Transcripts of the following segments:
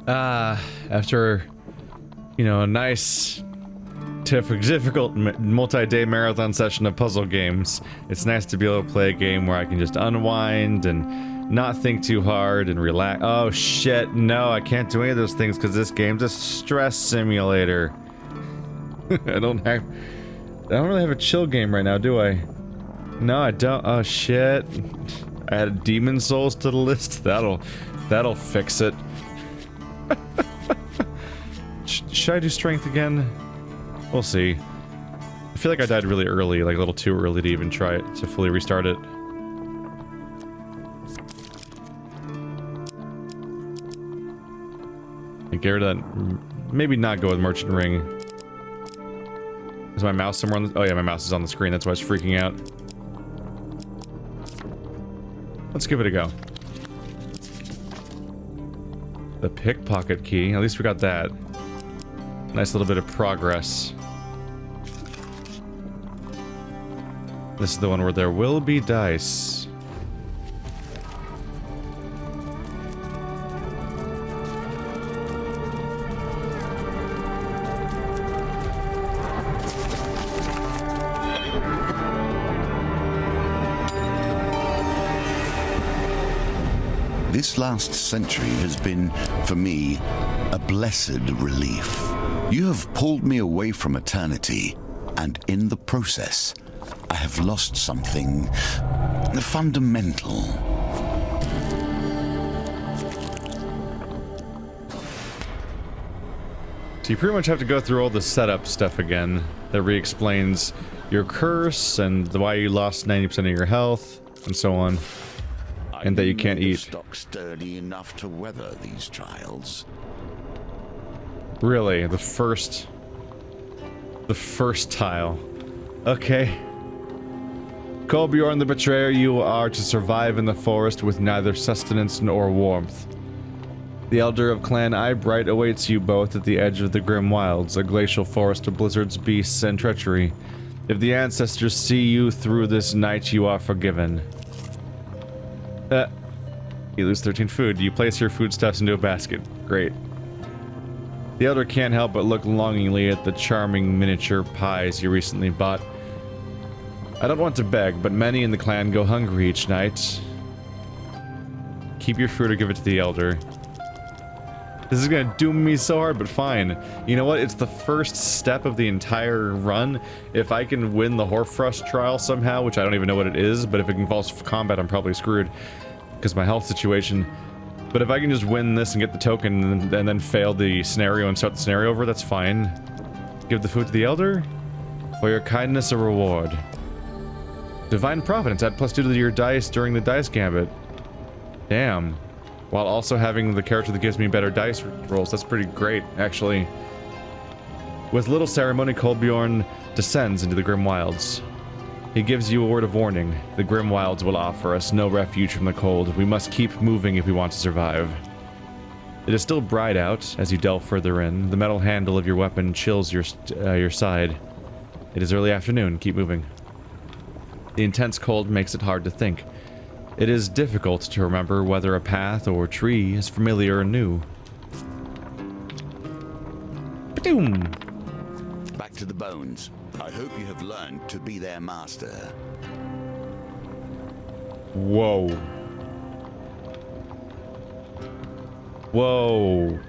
After, you know, a nice, difficult multi-day marathon session of puzzle games, it's nice to be able to play a game where I can just unwind and not think too hard and relax. Oh shit, no, I can't do any of those things because this game's a stress simulator. I don't really have a chill game right now, do I? No, I don't. Oh shit. I added Demon Souls to the list. That'll fix it. Should I do strength again? We'll see. I feel like I died really early, like a little too early to even try it, to fully restart it. And get rid of that. Maybe not go with Merchant Ring. Is my mouse somewhere on the... Oh yeah, my mouse is on the screen, that's why it's freaking out. Let's give it a go. The pickpocket key, at least we got that. Nice little bit of progress. This is the one where there will be dice. This last century has been, for me, a blessed relief. You have pulled me away from eternity, and in the process, I have lost something fundamental. So you pretty much have to go through all the setup stuff again. That re-explains your curse and why you lost 90% of your health, and so on. And that you can't eat. Stock sturdy enough to weather these trials. Really, the first tile. Okay. Kolbjorn the Betrayer, you are to survive in the forest with neither sustenance nor warmth. The Elder of Clan Eyebright awaits you both at the edge of the Grim Wilds, a glacial forest of blizzards, beasts, and treachery. If the ancestors see you through this night, you are forgiven. You lose 13 food. You place your foodstuffs into a basket. Great. The Elder can't help but look longingly at the charming miniature pies you recently bought. I don't want to beg, but many in the clan go hungry each night. Keep your food or give it to the Elder. This is gonna doom me so hard, but fine. You know what? It's the first step of the entire run. If I can win the Hoarfrost trial somehow, which I don't even know what it is, but if it involves combat, I'm probably screwed. Because my health situation. But if I can just win this and get the token and then fail the scenario and start the scenario over, that's fine. Give the food to the Elder? For your kindness, a reward. Divine Providence, add +2 to your dice during the dice gambit. Damn. While also having the character that gives me better dice rolls. That's pretty great, actually. With little ceremony, Kolbjorn descends into the Grim Wilds. He gives you a word of warning. The Grim Wilds will offer us no refuge from the cold. We must keep moving if we want to survive. It is still bright out as you delve further in. The metal handle of your weapon chills your side. It is early afternoon. Keep moving. The intense cold makes it hard to think. It is difficult to remember whether a path or tree is familiar or new. Ba-doom! Back to the bones. I hope you have learned to be their master. Whoa. Whoa.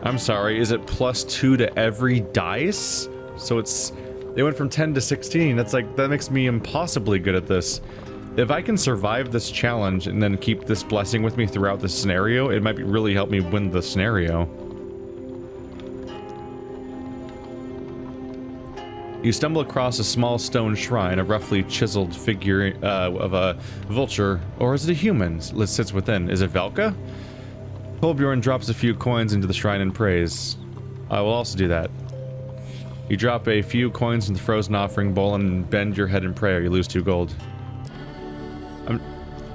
I'm sorry, is it +2 to every dice? So they went from 10 to 16. That's like, that makes me impossibly good at this. If I can survive this challenge and then keep this blessing with me throughout the scenario, it might really help me win the scenario. You stumble across a small stone shrine, a roughly chiseled figure of a vulture, or is it a human that sits within? Is it Velka? Kolbjorn drops a few coins into the shrine and prays. I will also do that. You drop a few coins in the frozen offering bowl and bend your head in prayer. You lose 2 gold.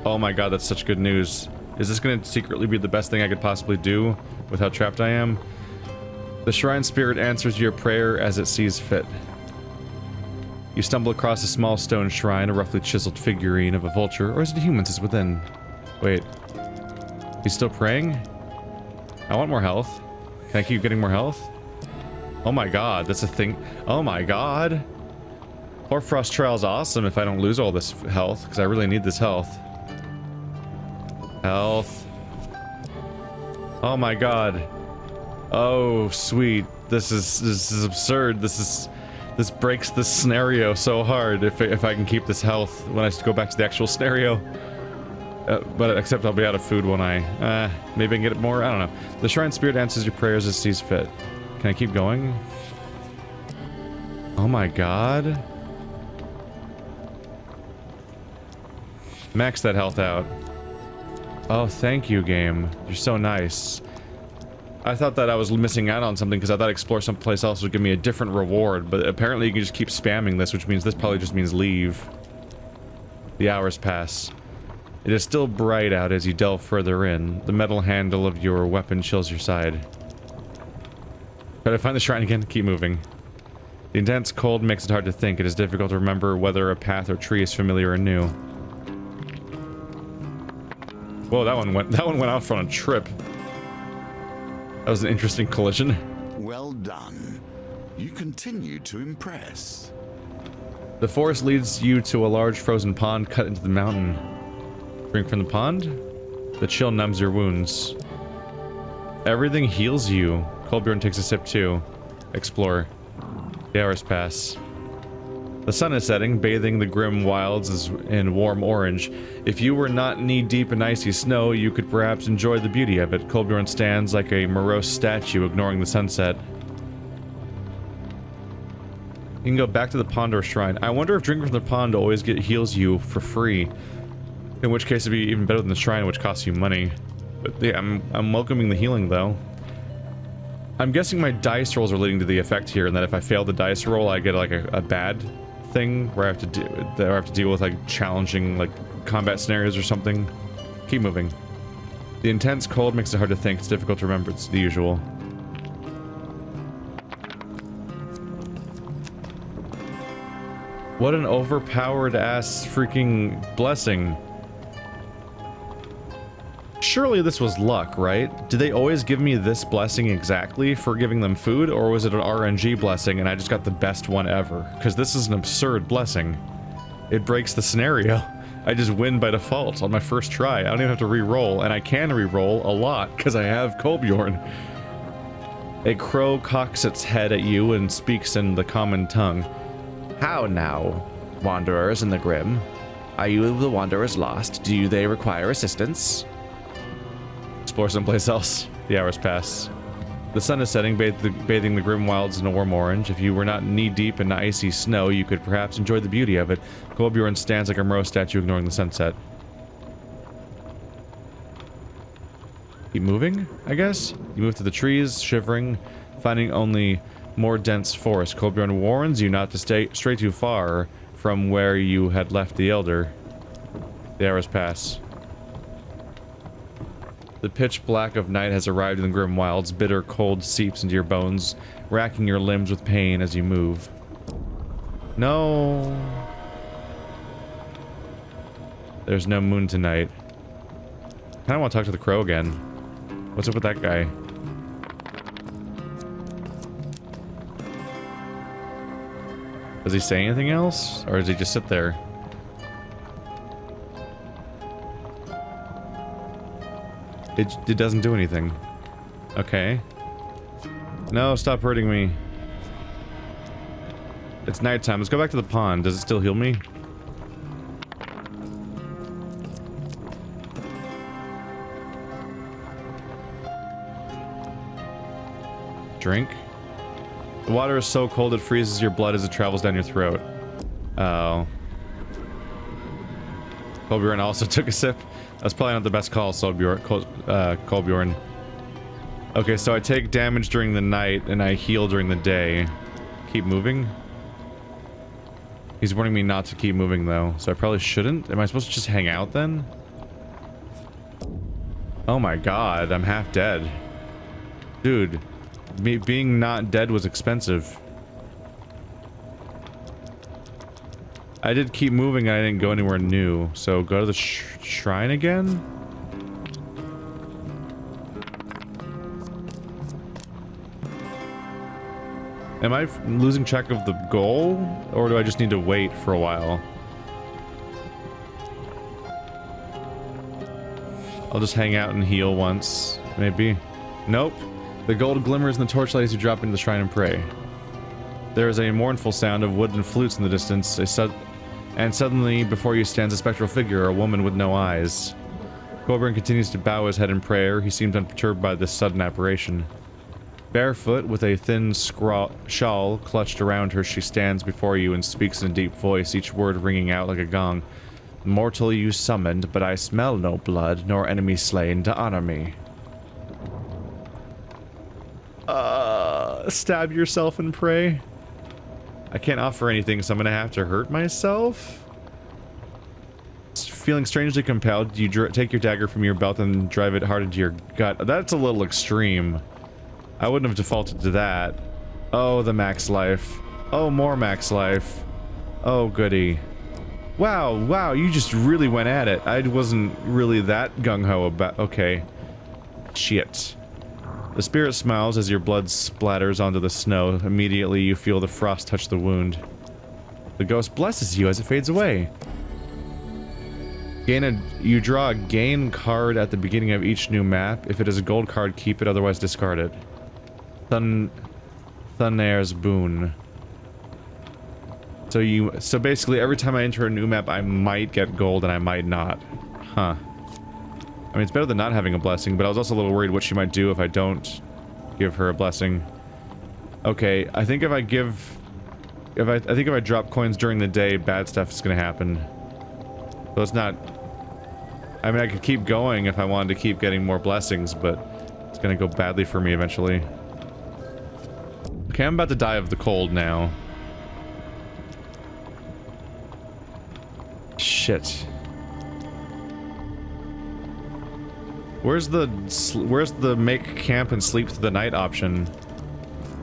Oh my god, that's such good news. Is this going to secretly be the best thing I could possibly do with how trapped I am? The shrine spirit answers your prayer as it sees fit. You stumble across a small stone shrine, a roughly chiseled figurine of a vulture, or is it a human that's within? Wait. He's still praying? I want more health. Can I keep getting more health? Oh my god, that's a thing. Oh my god. Hoarfrost Trail is awesome if I don't lose all this health, because I really need this health. Health. Oh my god. Oh, sweet. This is absurd. This breaks the scenario so hard if I can keep this health when I go back to the actual scenario. But except I'll be out of food when I... maybe I can get it more? I don't know. The Shrine Spirit answers your prayers as sees fit. Can I keep going? Oh my god. Max that health out. Oh, thank you, game. You're so nice. I thought that I was missing out on something because I thought explore someplace else would give me a different reward, but apparently you can just keep spamming this, which means this probably just means leave. The hours pass. It is still bright out as you delve further in. The metal handle of your weapon chills your side. Try to find the shrine again? Keep moving. The intense cold makes it hard to think. It is difficult to remember whether a path or tree is familiar or new. Whoa, that one went off on a trip. That was an interesting collision. Well done. You continue to impress. The forest leads you to a large frozen pond cut into the mountain. Drink from the pond? The chill numbs your wounds. Everything heals you. Colbjorn takes a sip too. Explore. The hours pass. The sun is setting, bathing the grim wilds in warm orange. If you were not knee-deep in icy snow, you could perhaps enjoy the beauty of it. Colbjorn stands like a morose statue, ignoring the sunset. You can go back to the pond or shrine. I wonder if drinking from the pond always heals you for free. In which case it'd be even better than the shrine, which costs you money. But yeah, I'm welcoming the healing, though. I'm guessing my dice rolls are leading to the effect here, and that if I fail the dice roll, I get like a bad thing where I have to deal with like challenging like combat scenarios or something. Keep moving. The intense cold makes it hard to think. It's difficult to remember. It's the usual. What an overpowered ass freaking blessing. Surely this was luck, right? Did they always give me this blessing exactly for giving them food, or was it an RNG blessing and I just got the best one ever? Because this is an absurd blessing. It breaks the scenario. I just win by default on my first try. I don't even have to re-roll, and I can re-roll a lot because I have Colbjorn. A crow cocks its head at you and speaks in the common tongue. How now, wanderers in the grim? Are you the wanderers lost? Do they require assistance? Explore someplace else. The hours pass. The sun is setting, bathing the grim wilds in a warm orange. If you were not knee-deep in icy snow, you could perhaps enjoy the beauty of it. Colbjorn stands like a morose statue, ignoring the sunset. Keep moving, I guess? You move to the trees, shivering, finding only more dense forest. Colbjorn warns you not to stray too far from where you had left the Elder. The hours pass. The pitch black of night has arrived in the grim wilds. Bitter cold seeps into your bones, racking your limbs with pain as you move. No. There's no moon tonight. I kinda want to talk to the crow again. What's up with that guy? Does he say anything else? Or does he just sit there? It doesn't do anything. Okay. No, stop hurting me. It's nighttime. Let's go back to the pond. Does it still heal me? Drink. The water is so cold it freezes your blood as it travels down your throat. Oh. Colbjorn also took a sip. That's probably not the best call, Colbjorn. Okay, so I take damage during the night and I heal during the day. Keep moving? He's warning me not to keep moving though, so I probably shouldn't. Am I supposed to just hang out then? Oh my god, I'm half dead. Dude, me being not dead was expensive. I did keep moving and I didn't go anywhere new, so go to the shrine again? Am I losing track of the goal? Or do I just need to wait for a while? I'll just hang out and heal once, maybe. Nope. The gold glimmers in the torchlight as you drop into the shrine and pray. There is a mournful sound of wooden flutes in the distance, and suddenly before you stands a spectral figure, a woman with no eyes. Coburn continues to bow his head in prayer. He seems unperturbed by this sudden apparition. Barefoot, with a thin shawl clutched around her, she stands before you and speaks in a deep voice, each word ringing out like a gong. Mortal you summoned, but I smell no blood, nor enemy slain to honor me. Stab yourself and pray? I can't offer anything, so I'm gonna have to hurt myself? Feeling strangely compelled, you take your dagger from your belt and drive it hard into your gut. That's a little extreme. I wouldn't have defaulted to that. Oh, the max life. Oh, more max life. Oh, goody. Wow, wow, you just really went at it. I wasn't really that gung-ho about... Okay. Shit. The spirit smiles as your blood splatters onto the snow. Immediately, you feel the frost touch the wound. The ghost blesses you as it fades away. You draw a gain card at the beginning of each new map. If it is a gold card, keep it, otherwise discard it. Thunair's Boon. So basically, every time I enter a new map, I might get gold and I might not. Huh. I mean, it's better than not having a blessing, but I was also a little worried what she might do if I don't give her a blessing. Okay, I think if I give... I think if I drop coins during the day, bad stuff is gonna happen. So it's not... I mean, I could keep going if I wanted to keep getting more blessings, but it's gonna go badly for me eventually. Okay, I'm about to die of the cold now. Shit. Where's the make camp and sleep through the night option?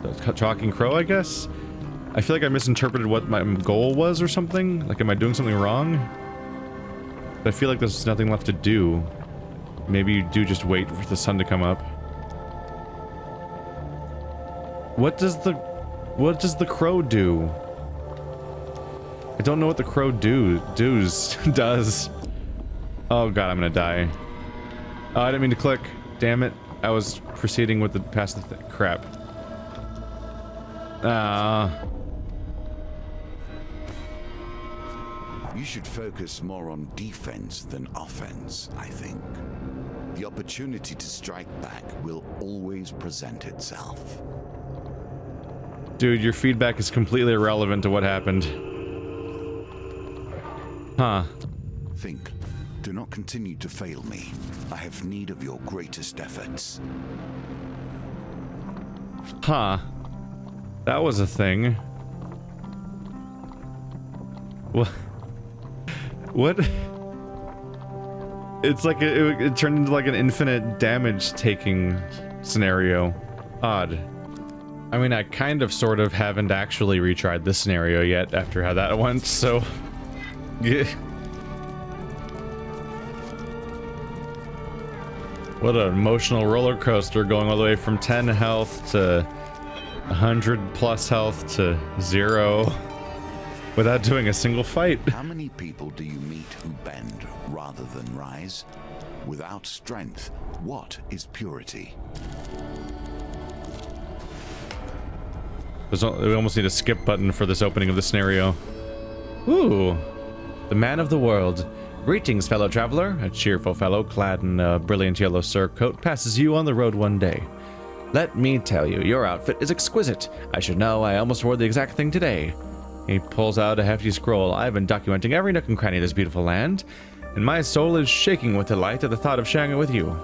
The Talking Crow, I guess? I feel like I misinterpreted what my goal was or something. Like, am I doing something wrong? I feel like there's nothing left to do. Maybe you do just wait for the sun to come up. What does the crow do? I don't know what the crow does. Oh god, I'm gonna die. Oh, I didn't mean to click. Damn it. I was proceeding with the past the crap. You should focus more on defense than offense, I think. The opportunity to strike back will always present itself. Dude, your feedback is completely irrelevant to what happened. Huh. Think. Do not continue to fail me. I have need of your greatest efforts. Huh. That was a thing. What? What? It's like it turned into like an infinite damage taking scenario. Odd. I mean, I kind of sort of haven't actually retried this scenario yet after how that went, so yeah. What an emotional roller coaster, going all the way from 10 health to 100 plus health to 0 without doing a single fight. How many people do you meet who bend rather than rise? Without strength, what is purity? We almost need a skip button for this opening of the scenario. Ooh, the man of the world. Greetings, fellow traveler. A cheerful fellow clad in a brilliant yellow surcoat passes you on the road one day. Let me tell you, your outfit is exquisite. I should know, I almost wore the exact thing today. He pulls out a hefty scroll. I've been documenting every nook and cranny of this beautiful land, and my soul is shaking with delight at the thought of sharing it with you.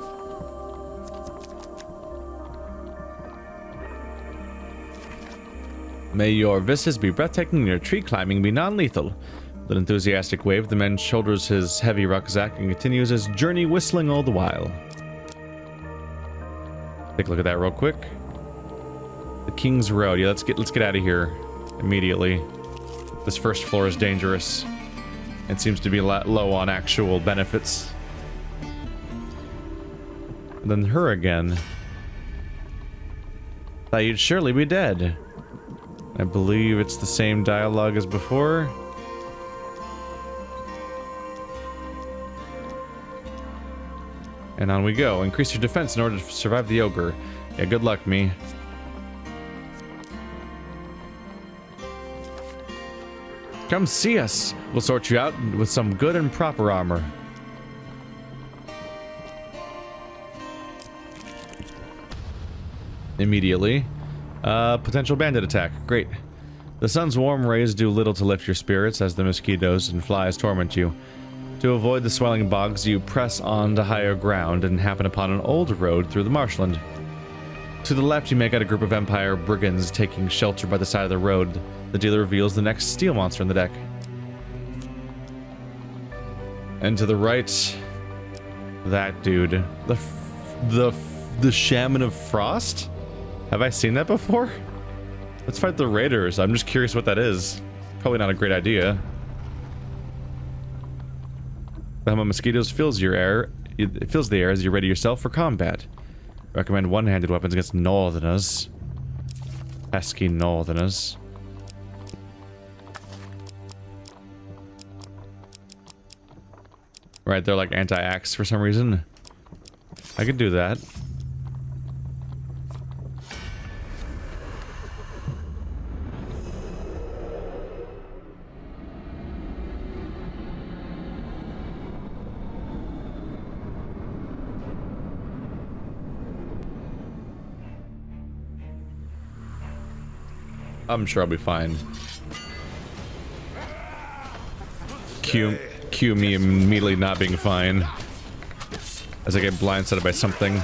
May your vistas be breathtaking and your tree climbing be non-lethal. With an enthusiastic wave, the man shoulders his heavy rucksack and continues his journey, whistling all the while. Take a look at that real quick. The King's Road. Yeah, let's get out of here immediately. This first floor is dangerous. It seems to be low on actual benefits. And then her again. Thought you'd surely be dead. I believe it's the same dialogue as before. And on we go. Increase your defense in order to survive the ogre. Yeah, good luck, me. Come see us. We'll sort you out with some good and proper armor. Immediately. Potential bandit attack. Great. The sun's warm rays do little to lift your spirits as the mosquitoes and flies torment you. To avoid the swelling bogs, you press on to higher ground and happen upon an old road through the marshland. To the left, you make out a group of Empire brigands taking shelter by the side of the road. The dealer reveals the next steel monster in the deck. And to the right, that dude. The Shaman of Frost? Have I seen that before? Let's fight the raiders. I'm just curious what that is. Probably not a great idea. The hum of mosquitoes fills your air. It fills the air as you ready yourself for combat. Recommend one-handed weapons against northerners. Pesky northerners. Right, they're like anti-axe for some reason. I could do that. I'm sure I'll be fine. Cue me immediately not being fine. As I get blindsided by something.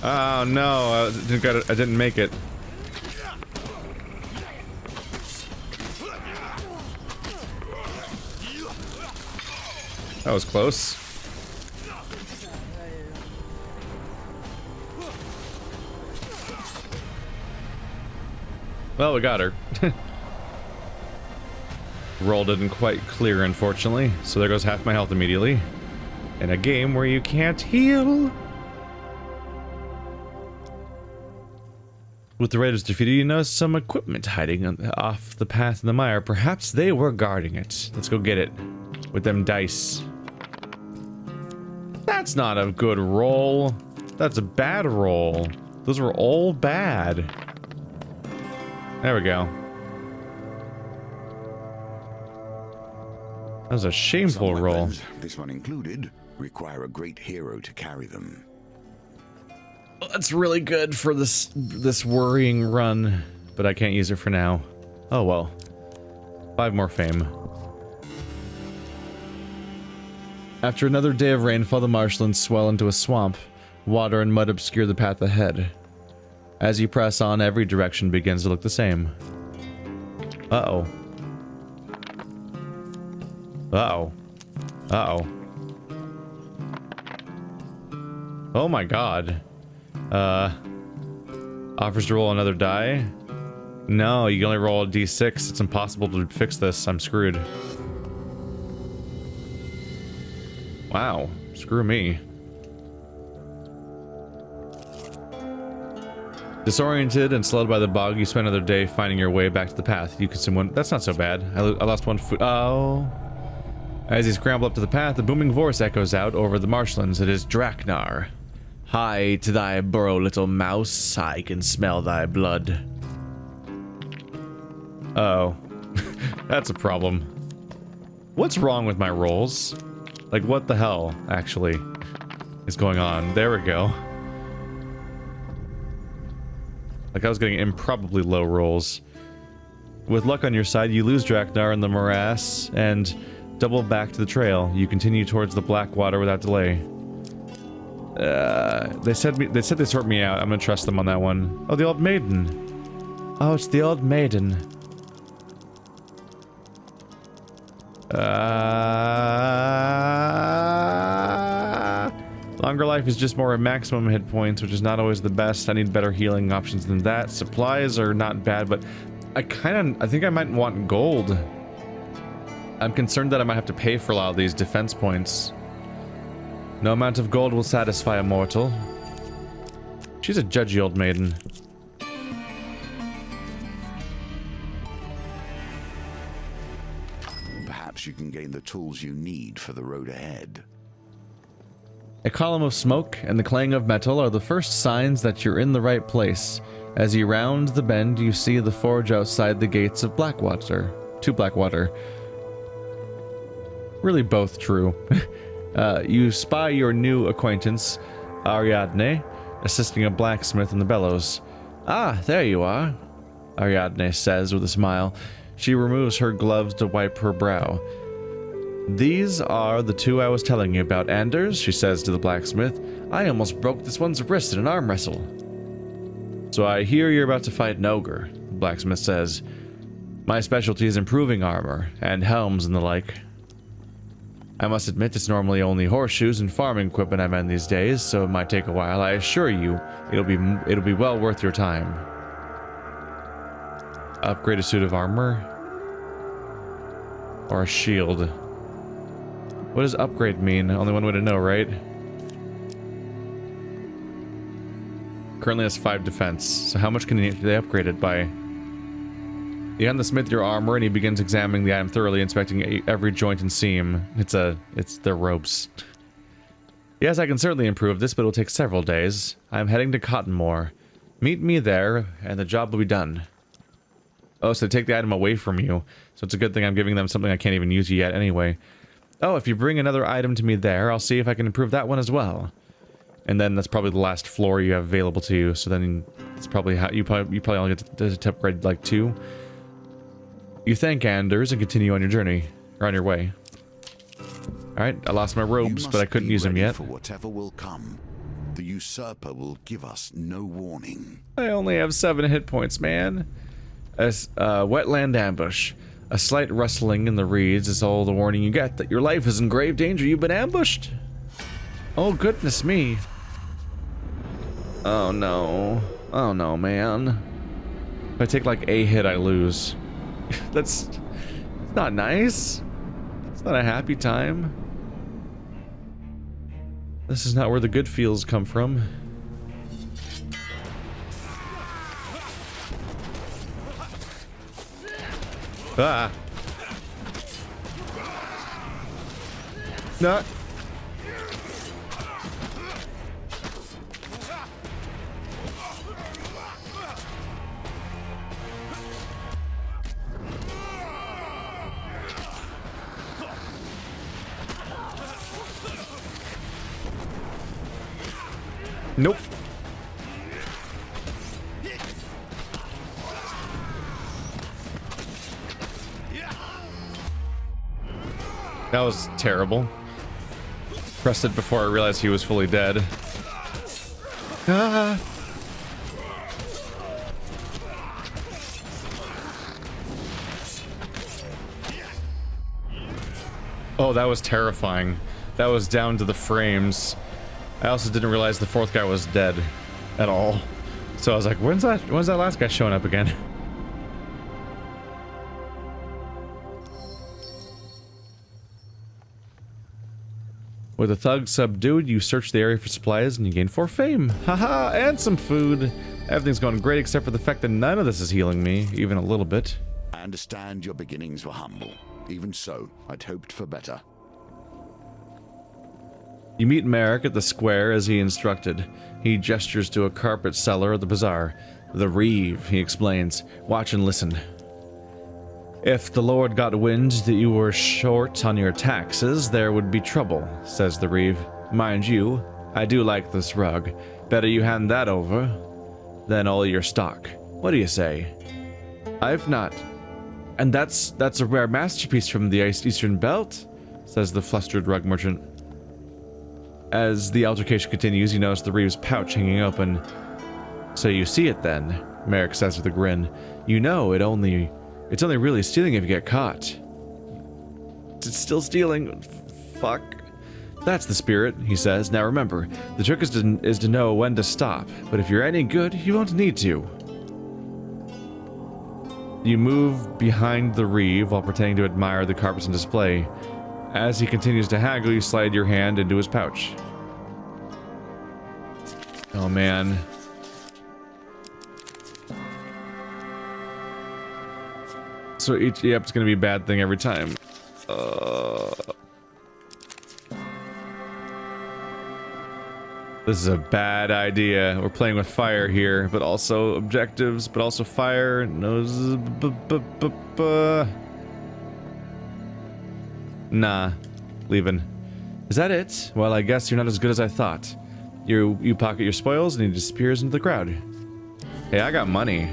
Oh no, I didn't make it. That was close. Well, we got her. Roll didn't quite clear, unfortunately, so there goes half my health immediately. In a game where you can't heal. With the raiders defeated, you notice some equipment hiding off the path in the mire. Perhaps they were guarding it. Let's go get it. With them dice. That's not a good roll. That's a bad roll. Those were all bad. There we go. That was a shameful roll. This one included, require a great hero to carry them. Well, that's really good for this worrying run, but I can't use it for now. Oh well. 5 more fame. After another day of rainfall, the marshlands swell into a swamp. Water and mud obscure the path ahead. As you press on, every direction begins to look the same. Uh-oh. Uh-oh. Uh-oh. Oh my god. Offers to roll another die? No, you can only roll a d6. It's impossible to fix this. I'm screwed. Wow. Screw me. Disoriented and slowed by the bog, you spend another day finding your way back to the path. You consume one. That's not so bad. I lost 1 food. Oh. As you scramble up to the path, the booming voice echoes out over the marshlands. It is Draknar. Hie to thy burrow, little mouse. I can smell thy blood. Uh-oh. That's a problem. What's wrong with my rolls? Like, what the hell, actually, is going on? There we go. Like I was getting improbably low rolls. With luck on your side, you lose Draknar in the morass and double back to the trail. You continue towards the black water without delay. They said they sort me out. I'm gonna trust them on that one. Oh, the old maiden. Oh, it's the old maiden. Longer life is just more at maximum hit points, which is not always the best. I need better healing options than that. Supplies are not bad, but I think I might want gold. I'm concerned that I might have to pay for a lot of these defense points. No amount of gold will satisfy a mortal. She's a judgy old maiden. perhaps you can gain the tools you need for the road ahead. A column of smoke and the clang of metal are the first signs that you're in the right place. As you round the bend, you see the forge outside the gates of Blackwater. To Blackwater. Really both true. You spy your new acquaintance, Ariadne, assisting a blacksmith in the bellows. Ah, there you are, Ariadne says with a smile. She removes her gloves to wipe her brow. These are the two I was telling you about, Anders, she says to the blacksmith. I almost broke this one's wrist in an arm wrestle. So I hear you're about to fight an ogre, the blacksmith says. My specialty is improving armor, and helms and the like. I must admit it's normally only horseshoes and farming equipment I mend these days, so it might take a while. I assure you, it'll be well worth your time. Upgrade a suit of armor? Or a shield? What does upgrade mean? Only one way to know, right? Currently has 5 defense, so how much can they upgrade it by? You hand the smith your armor and he begins examining the item thoroughly, inspecting every joint and seam. It's their ropes. Yes, I can certainly improve this, but it'll take several days. I'm heading to Cottonmore. Meet me there, and the job will be done. Oh, so they take the item away from you. So it's a good thing I'm giving them something I can't even use yet anyway. Oh, if you bring another item to me there, I'll see if I can improve that one as well. And then that's probably the last floor you have available to you. So then it's probably how you probably only get to upgrade like 2. You thank Anders and continue on your journey, or on your way. Alright, I lost my robes, but I couldn't use them yet. For whatever will come, the usurper will give us no warning. I only have 7 hit points, man. A wetland ambush. A slight rustling in the reeds is all the warning you get that your life is in grave danger. You've been ambushed. Oh, goodness me. Oh, no. Oh, no, man. If I take, like, a hit, I lose. That's not nice. It's not a happy time. This is not where the good feels come from. Ah. No. Nope. That was terrible. Pressed it before I realized he was fully dead. Ah. Oh, that was terrifying. That was down to the frames. I also didn't realize the 4th guy was dead at all. So I was like, when's that last guy showing up again? With the thugs subdued, you search the area for supplies and you gain 4 fame. Haha, and some food. Everything's going great except for the fact that none of this is healing me, even a little bit. I understand your beginnings were humble. Even so, I'd hoped for better. You meet Merrick at the square as he instructed. He gestures to a carpet seller at the bazaar. The Reeve, he explains. Watch and listen. If the Lord got wind that you were short on your taxes, there would be trouble, says the Reeve. Mind you, I do like this rug. Better you hand that over than all your stock. What do you say? I've not. And that's a rare masterpiece from the Eastern Belt, says the flustered rug merchant. As the altercation continues, you notice the Reeve's pouch hanging open. So you see it then, Merrick says with a grin. You know it's only really stealing if you get caught. It's still stealing. Fuck. That's the spirit, he says. Now remember, the trick is to know when to stop, but if you're any good, you won't need to. You move behind the Reeve while pretending to admire the carpets on display. As he continues to haggle, you slide your hand into his pouch. Oh man. So yep, it's gonna be a bad thing every time. This is a bad idea. We're playing with fire here, but also objectives, but also fire. No. Nah. Leaving. Is that it? Well, I guess you're not as good as I thought. You pocket your spoils and he disappears into the crowd. Hey, I got money.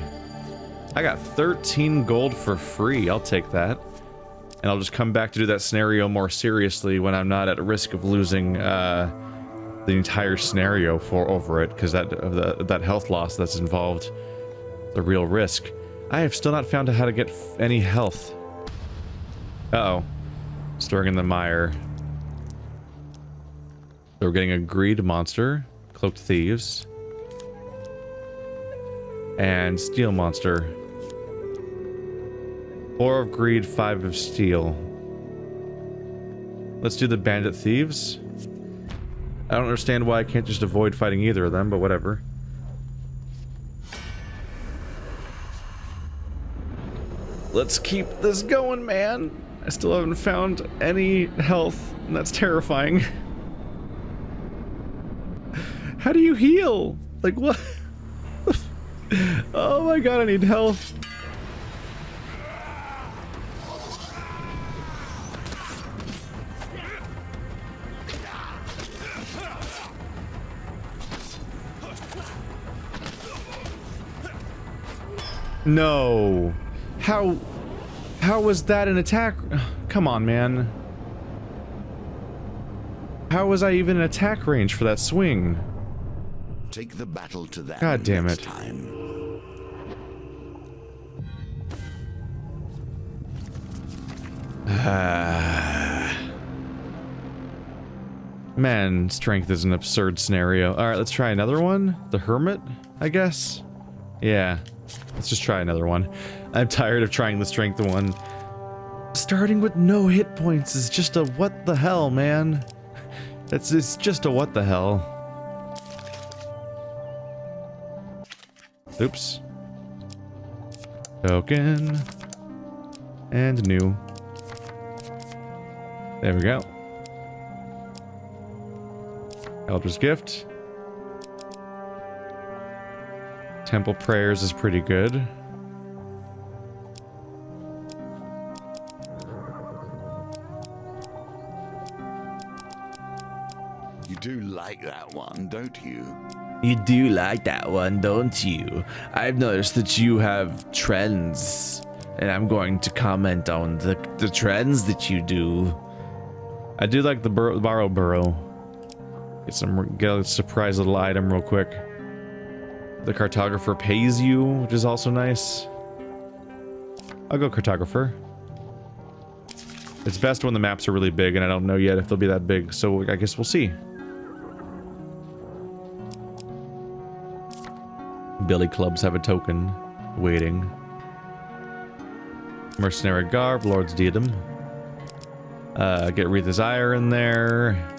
I got 13 gold for free. I'll take that. And I'll just come back to do that scenario more seriously when I'm not at risk of losing the entire scenario over it, because that health loss that's involved, the real risk. I have still not found out how to get any health. Uh-oh. Storing in the mire. So we're getting a greed monster, cloaked thieves, and steel monster. 4 of greed, 5 of steel. Let's do the bandit thieves. I don't understand why I can't just avoid fighting either of them, but whatever. Let's keep this going, man. I still haven't found any health, and that's terrifying. How do you heal? Like, what? Oh my god, I need health. No. How was that an attack? Come on, man. How was I even in attack range for that swing? Take the battle to that. God damn it. Time. Man, strength is an absurd scenario. Alright, let's try another one. The Hermit, I guess? Yeah. Let's just try another one. I'm tired of trying the strength one. Starting with no hit points is just a what the hell, man. It's just a what the hell. Oops. Token. And new. There we go. Elder's Gift. Temple Prayers is pretty good. You do like that one, don't you? You do like that one, don't you? I've noticed that you have trends, and I'm going to comment on the trends that you do. I do like the borrow burrow. Get a surprise little item real quick. The cartographer pays you, which is also nice. I'll go cartographer. It's best when the maps are really big, and I don't know yet if they'll be that big, so I guess we'll see. Billy clubs have a token waiting. Mercenary garb, Lord's diadem. Get Wreath's Ire in there.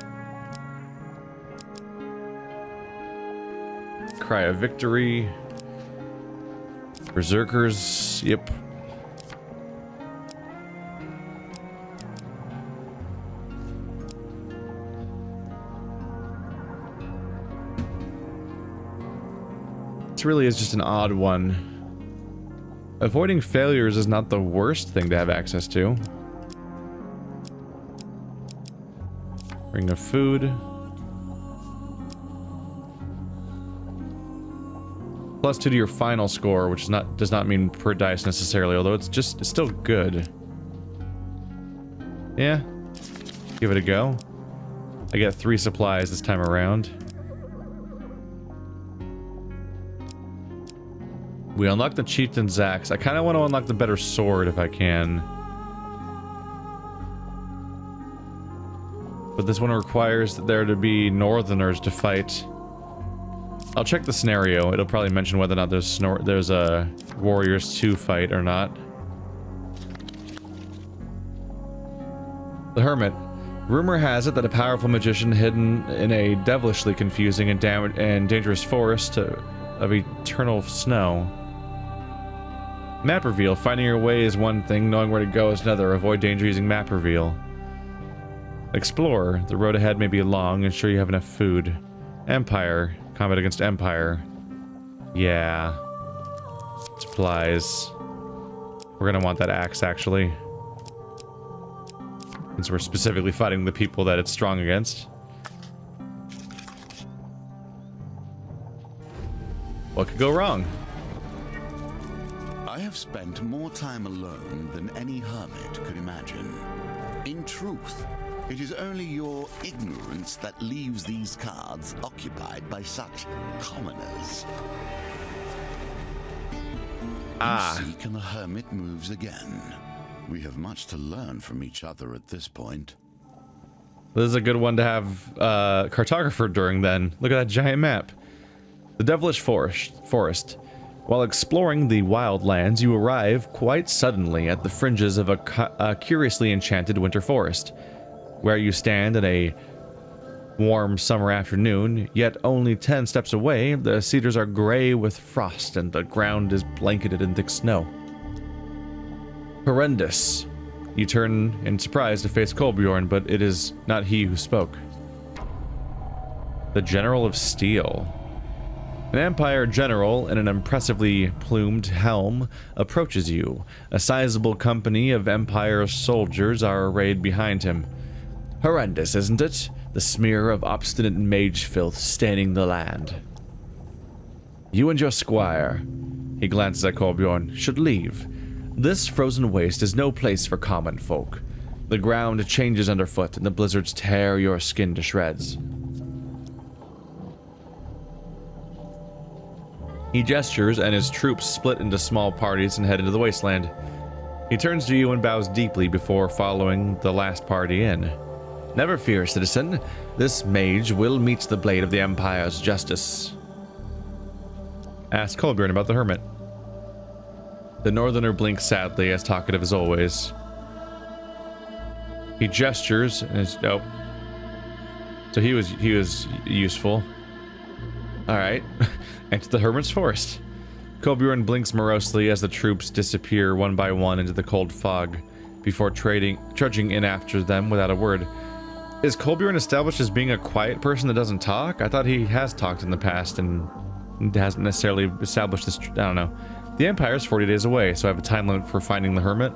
Cry of Victory. Berserkers, yep. This really is just an odd one. Avoiding failures is not the worst thing to have access to. Ring of food. +2 to your final score, which is does not mean per dice necessarily, although it's still good. Yeah. Give it a go. I get 3 supplies this time around. We unlock the Chieftains Axe. I kind of want to unlock the better sword if I can. But this one requires there to be northerners to fight. I'll check the scenario. It'll probably mention whether or not there's a Warriors 2 fight or not. The Hermit. Rumor has it that a powerful magician hidden in a devilishly confusing and dangerous forest of eternal snow. Map reveal. Finding your way is one thing, knowing where to go is another. Avoid danger using map reveal. Explore. The road ahead may be long. Ensure you have enough food. Empire. Combat against Empire. Yeah. Supplies. We're gonna want that axe, actually. Since we're specifically fighting the people that it's strong against. What could go wrong? I have spent more time alone than any hermit could imagine. In truth, it is only your ignorance that leaves these cards occupied by such commoners. You seek and the hermit moves again. We have much to learn from each other at this point. This is a good one to have cartographer during then. Look at that giant map. The Devilish Forest. While exploring the wild lands, you arrive quite suddenly at the fringes of a curiously enchanted winter forest. Where you stand in a warm summer afternoon, yet only 10 steps away, the cedars are gray with frost and the ground is blanketed in thick snow. Horrendous. You turn in surprise to face Kolbjorn, but it is not he who spoke. The General of Steel. An Empire general in an impressively plumed helm approaches you. A sizable company of Empire soldiers are arrayed behind him. Horrendous, isn't it? The smear of obstinate mage filth staining the land. You and your squire, he glances at Kolbjorn, should leave. This frozen waste is no place for common folk. The ground changes underfoot and the blizzards tear your skin to shreds. He gestures and his troops split into small parties and head into the wasteland. He turns to you and bows deeply before following the last party in. Never fear, citizen. This mage will meet the blade of the Empire's justice. Ask Kolbjorn about the hermit. The northerner blinks sadly, as talkative as always. He gestures and is nope. So he was useful. Alright. Enter the hermit's forest. Kolbjorn blinks morosely as the troops disappear one by one into the cold fog, before trudging in after them without a word. Is Kolbjorn established as being a quiet person that doesn't talk? I thought he has talked in the past and hasn't necessarily established this. I don't know. The Empire is 40 days away, so I have a time limit for finding the hermit.